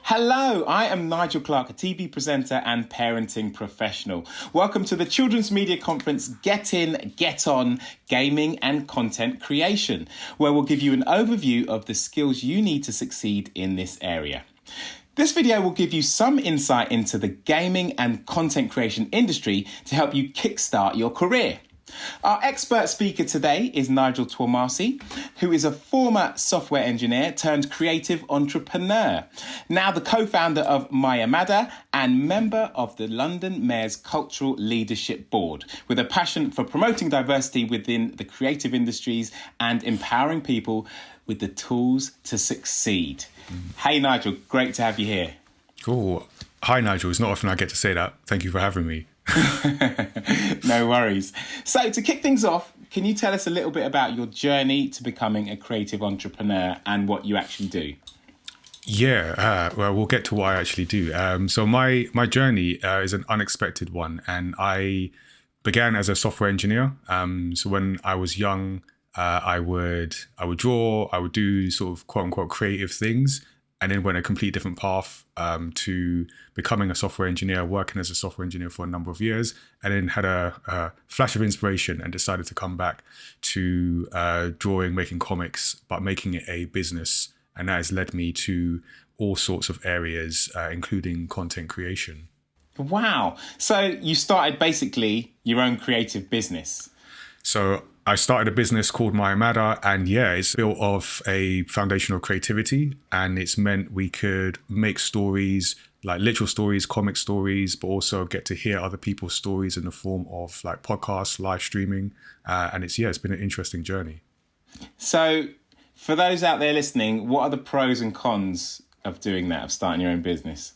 Hello, I am Nigel Clark, a TV presenter and parenting professional. Welcome to the Children's Media Conference Get In, Get On, Gaming and Content Creation, where we'll give you an overview of the skills you need to succeed in this area. This video will give you some insight into the gaming and content creation industry to help you kickstart your career. Our expert speaker today is Nigel Twamarcy, who is a former software engineer turned creative entrepreneur, now the co-founder of Mayamada and member of the London Mayor's Cultural Leadership Board, with a passion for promoting diversity within the creative industries and empowering people with the tools to succeed. Hey Nigel, great to have you here. Cool. Hi Nigel, it's not often I get to say that. Thank you for having me. No worries. So to kick things off, can you tell us a little bit about your journey to becoming a creative entrepreneur and what you actually do? Yeah, well, we'll get to what I actually do. So my journey is an unexpected one, and I began as a software engineer. So when I was young, I would draw, I would do sort of quote unquote creative things, and then went a complete different path to becoming a software engineer, working as a software engineer for a number of years, and then had a flash of inspiration and decided to come back to drawing, making comics, but making it a business. And that has led me to all sorts of areas, including content creation. Wow. So you started basically your own creative business. So I started a business called Mayamada, and yeah, it's built off a foundation of creativity, and it's meant we could make stories, like literal stories, comic stories, but also get to hear other people's stories in the form of like podcasts, live streaming, and it's been an interesting journey. So for those out there listening, what are the pros and cons of doing that, of starting your own business?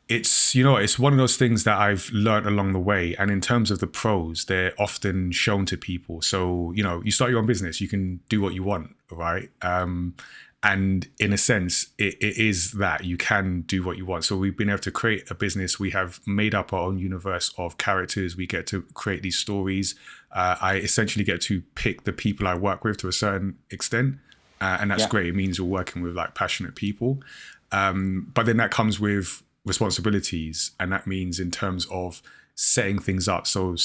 It's one of those things that I've learned along the way. And in terms of the pros, they're often shown to people. So, you start your own business, you can do what you want, right? And in a sense, it is that you can do what you want. So we've been able to create a business. We have made up our own universe of characters. We get to create these stories. I essentially get to pick the people I work with to a certain extent. And that's great. It means you're working with like passionate people. But then that comes with responsibilities, and that means in terms of setting things up, so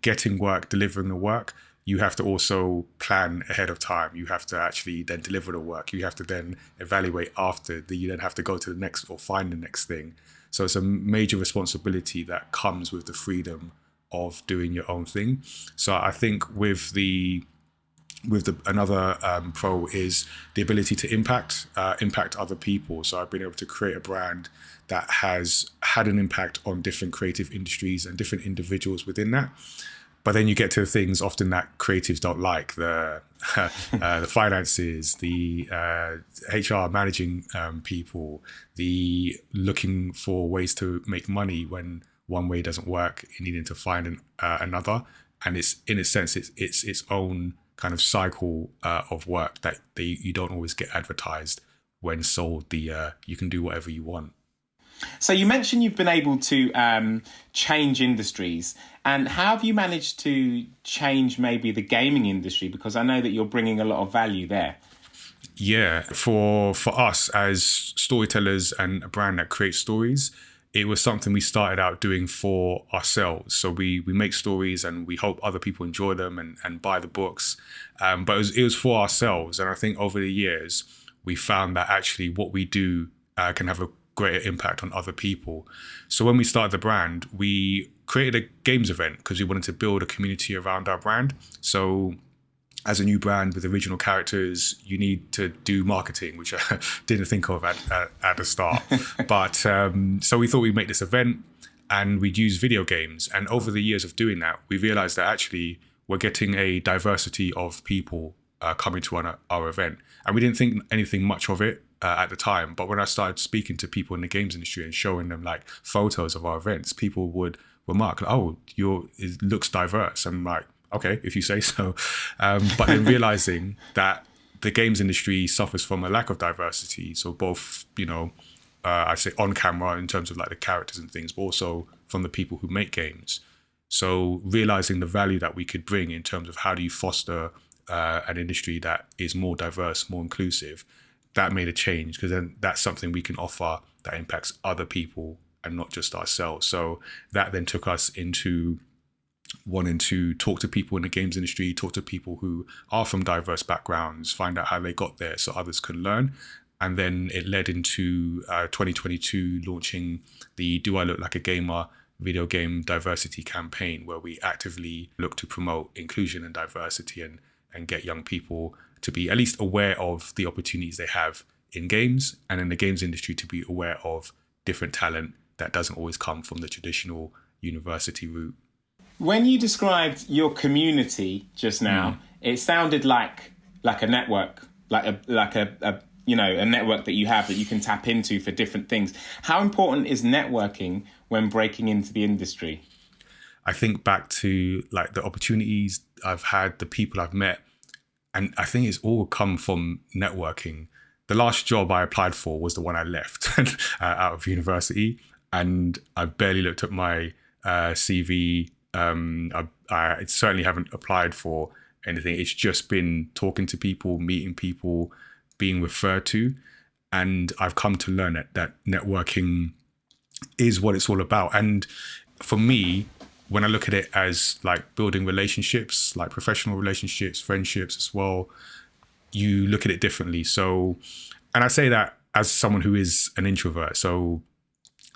getting work, delivering the work, you have to also plan ahead of time. You have to actually then deliver the work. You have to then evaluate after that. You then have to go to the next or find the next thing. So it's a major responsibility that comes with the freedom of doing your own thing. So I think with another pro is the ability to impact other people. So I've been able to create a brand that has had an impact on different creative industries and different individuals within that. But then you get to things often that creatives don't like, the finances, the HR managing people, the looking for ways to make money when one way doesn't work, needing to find another. And it's, in a sense, it's its own kind of cycle of work that you don't always get advertised when sold you can do whatever you want. So you mentioned you've been able to change industries, and how have you managed to change maybe the gaming industry? Because I know that you're bringing a lot of value there. Yeah, for us as storytellers and a brand that creates stories, it was something we started out doing for ourselves. So we make stories and we hope other people enjoy them and buy the books. But it was for ourselves. And I think over the years, we found that actually what we do can have a greater impact on other people. So when we started the brand, we created a games event because we wanted to build a community around our brand. So as a new brand with original characters, you need to do marketing, which I didn't think of at the start. But so we thought we'd make this event and we'd use video games. And over the years of doing that, we realized that actually we're getting a diversity of people coming to our event. And we didn't think anything much of it at the time. But when I started speaking to people in the games industry and showing them like photos of our events, people would remark, oh, it looks diverse. And I'm like, okay, if you say so. But then realizing that the games industry suffers from a lack of diversity. So both, I say on camera in terms of like the characters and things, but also from the people who make games. So realizing the value that we could bring in terms of how do you foster an industry that is more diverse, more inclusive, that made a change, because then that's something we can offer that impacts other people and not just ourselves. So that then took us into wanting to talk to people in the games industry, talk to people who are from diverse backgrounds, find out how they got there so others can learn. And then it led into 2022 launching the Do I Look Like a Gamer video game diversity campaign, where we actively look to promote inclusion and diversity and get young people to be at least aware of the opportunities they have in games, and in the games industry to be aware of different talent that doesn't always come from the traditional university route. When you described your community just now, it sounded like a network, like a a network that you have that you can tap into for different things. How important is networking when breaking into the industry? I think back to like the opportunities I've had, the people I've met, and I think it's all come from networking. The last job I applied for was the one I left out of university, and I barely looked at my CV. I certainly haven't applied for anything. It's just been talking to people, meeting people, being referred to. And I've come to learn that networking is what it's all about. And for me, when I look at it as like building relationships, like professional relationships, friendships as well, you look at it differently. So, and I say that as someone who is an introvert. So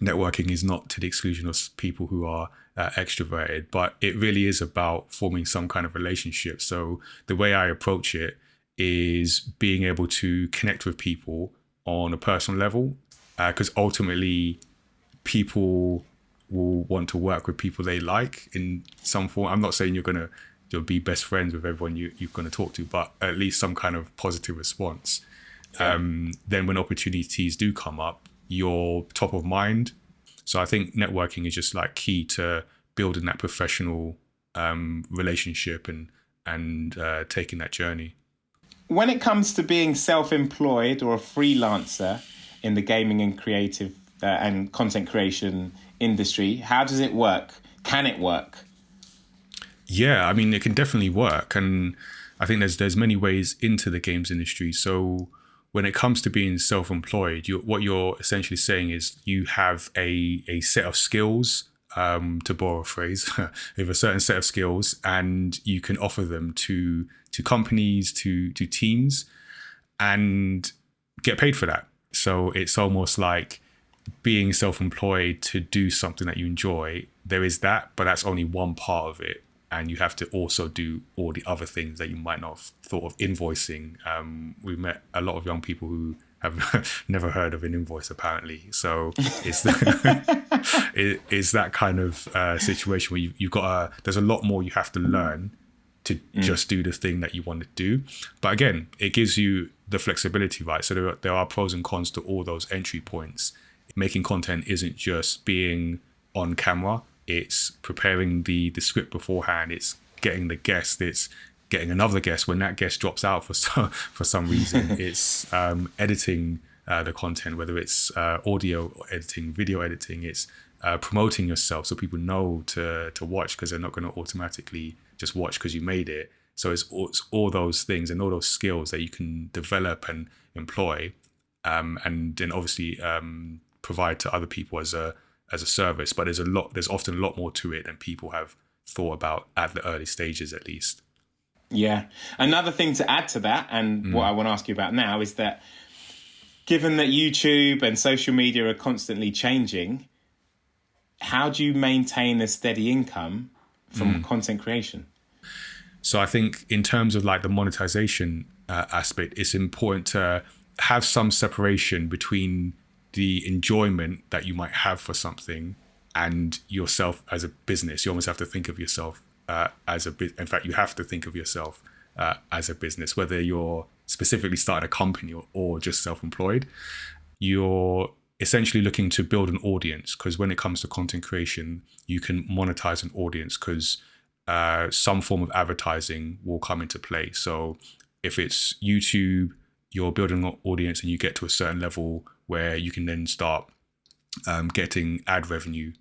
networking is not to the exclusion of people who are extroverted, but it really is about forming some kind of relationship. So the way I approach it is being able to connect with people on a personal level, because ultimately people will want to work with people they like in some form. I'm not saying you'll be best friends with everyone you're going to talk to, but at least some kind of positive response. Yeah. Then when opportunities do come up, you're top of mind. So I think networking is just like key to building that professional relationship and taking that journey. When it comes to being self-employed or a freelancer in the gaming and creative and content creation industry, how does it work? Can it work? Yeah, I mean, it can definitely work. And I think there's many ways into the games industry. So when it comes to being self-employed, what you're essentially saying is you have a set of skills, to borrow a phrase, you have a certain set of skills, and you can offer them to companies, to teams, and get paid for that. So it's almost like being self-employed to do something that you enjoy. There is that, but that's only one part of it. And you have to also do all the other things that you might not have thought of. Invoicing. We've met a lot of young people who have never heard of an invoice, apparently. So it's that kind of situation where you've got there's a lot more you have to learn to just do the thing that you want to do. But again, it gives you the flexibility, right? So there are pros and cons to all those entry points. Making content isn't just being on camera. It's preparing the script beforehand. It's getting the guest. It's getting another guest when that guest drops out for some reason. It's editing the content, whether it's audio editing, video editing. It's promoting yourself so people know to watch, because they're not going to automatically just watch because you made it. So it's all those things and all those skills that you can develop and employ, and then obviously provide to other people as a service. But there's often a lot more to it than people have thought about at the early stages, at least. Yeah. Another thing to add to that, and what I want to ask you about now, is that given that YouTube and social media are constantly changing, how do you maintain a steady income from content creation? So I think in terms of like the monetization aspect, it's important to have some separation between the enjoyment that you might have for something and yourself as a business. You almost have to think of yourself in fact, you have to think of yourself as a business, whether you're specifically starting a company or just self-employed. You're essentially looking to build an audience, because when it comes to content creation, you can monetize an audience because some form of advertising will come into play. So if it's YouTube, you're building an audience and you get to a certain level where you can then start getting ad revenue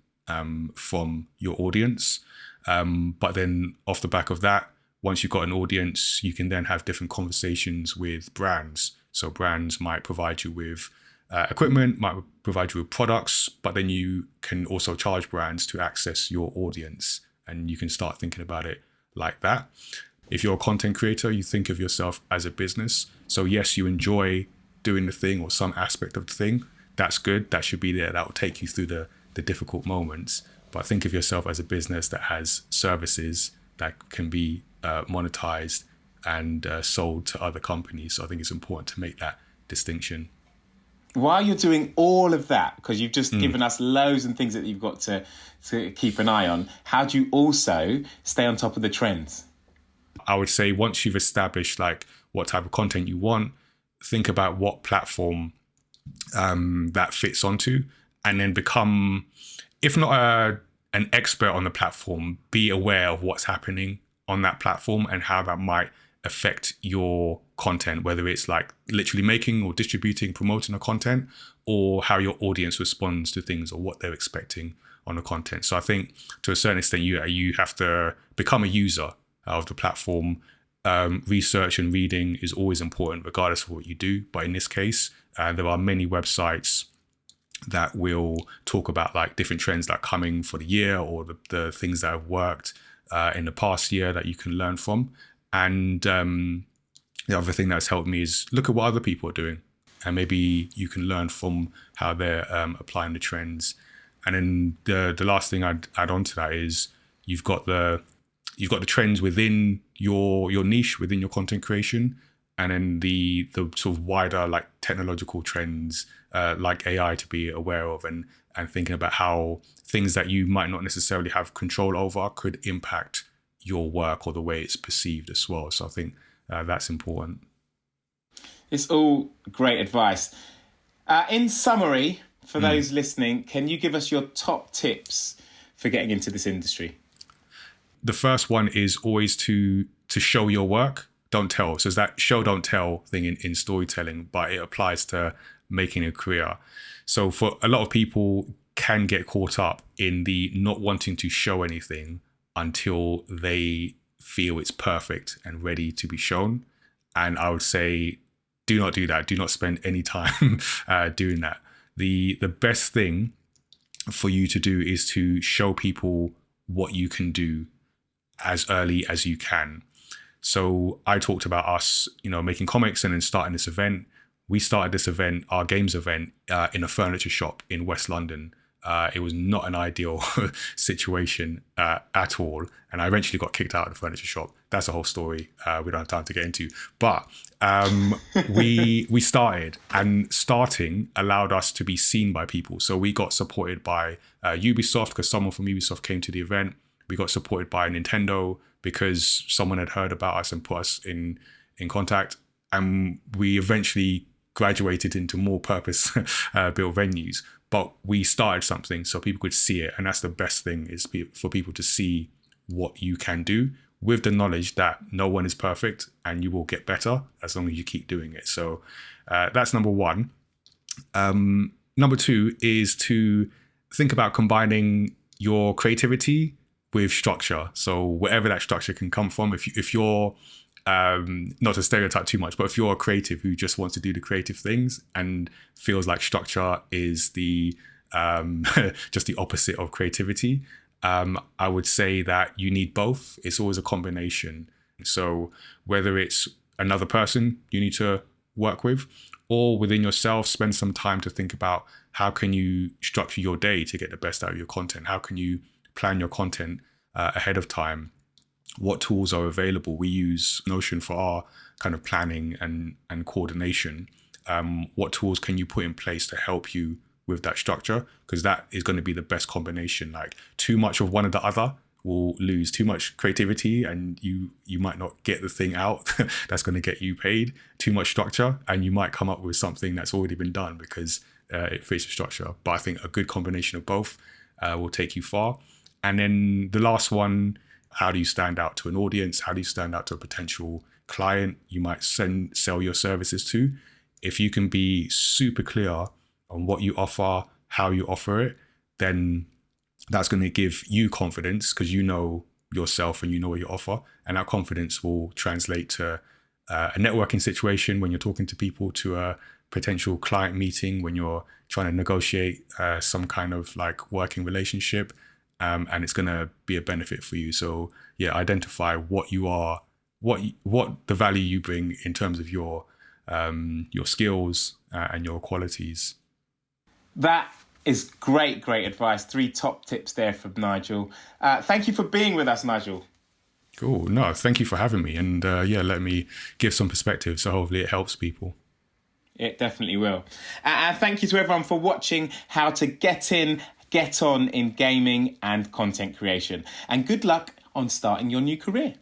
from your audience. But then off the back of that, once you've got an audience, you can then have different conversations with brands So brands might provide you with equipment, might provide you with products, but then you can also charge brands to access your audience, and you can start thinking about it like that. If you're a content creator, you think of yourself as a business. So yes, you enjoy doing the thing or some aspect of the thing. That's good. That should be there. That will take you through the difficult moments. But think of yourself as a business that has services that can be monetized and sold to other companies. So I think it's important to make that distinction. While you're doing all of that, because you've just given us loads and things that you've got to keep an eye on, how do you also stay on top of the trends? I would say once you've established like what type of content you want, think about what platform that fits onto, and then become, if not an expert on the platform, be aware of what's happening on that platform and how that might affect your content, whether it's like literally making or distributing, promoting a content, or how your audience responds to things or what they're expecting on the content. So I think to a certain extent, you have to become a user of the platform. Research and reading is always important, regardless of what you do. But in this case, there are many websites that will talk about like different trends that are coming for the year, or the things that have worked in the past year that you can learn from. And the other thing that's helped me is look at what other people are doing, and maybe you can learn from how they're applying the trends. And then the last thing I'd add on to that is you've got the trends within your niche, within your content creation, and then the sort of wider like technological trends like AI to be aware of, and thinking about how things that you might not necessarily have control over could impact your work or the way it's perceived as well. So I think that's important. It's all great advice. In summary, for those listening, can you give us your top tips for getting into this industry? The first one is always to show your work, don't tell. So it's that show, don't tell thing in storytelling, but it applies to making a career. So for a lot of people can get caught up in the not wanting to show anything until they feel it's perfect and ready to be shown. And I would say, do not do that. Do not spend any time doing that. The best thing for you to do is to show people what you can do as early as you can. So I talked about us, making comics and then starting this event. We started this event, our games event, in a furniture shop in West London. It was not an ideal situation at all. And I eventually got kicked out of the furniture shop. That's a whole story we don't have time to get into. But we started, and starting allowed us to be seen by people. So we got supported by Ubisoft because someone from Ubisoft came to the event. We got supported by Nintendo because someone had heard about us and put us in contact. And we eventually graduated into more purpose-built venues. But we started something so people could see it. And that's the best thing, is for people to see what you can do, with the knowledge that no one is perfect and you will get better as long as you keep doing it. So that's number one. Number two is to think about combining your creativity with structure. So wherever that structure can come from, if you're not to stereotype too much, but if you're a creative who just wants to do the creative things and feels like structure is the just the opposite of creativity, I would say that you need both. It's always a combination. So whether it's another person you need to work with, or within yourself, spend some time to think about how can you structure your day to get the best out of your content? How can you plan your content ahead of time? What tools are available? We use Notion for our kind of planning and coordination. What tools can you put in place to help you with that structure? Because that is going to be the best combination. Like too much of one or the other will lose. Too much creativity and you might not get the thing out that's going to get you paid. Too much structure and you might come up with something that's already been done because it fits the structure. But I think a good combination of both will take you far. And then the last one, how do you stand out to an audience? How do you stand out to a potential client you might sell your services to? If you can be super clear on what you offer, how you offer it, then that's going to give you confidence because you know yourself and you know what you offer. And that confidence will translate to a networking situation, when you're talking to people, to a potential client meeting, when you're trying to negotiate some kind of like working relationship, and it's going to be a benefit for you. So yeah, identify what you are, what the value you bring in terms of your skills and your qualities. That is great advice. 3 top tips there from Nigel. Thank you for being with us, Nigel. Cool. No, thank you for having me. And let me give some perspective. So hopefully it helps people. It definitely will. And thank you to everyone for watching how to get on in gaming and content creation. And good luck on starting your new career.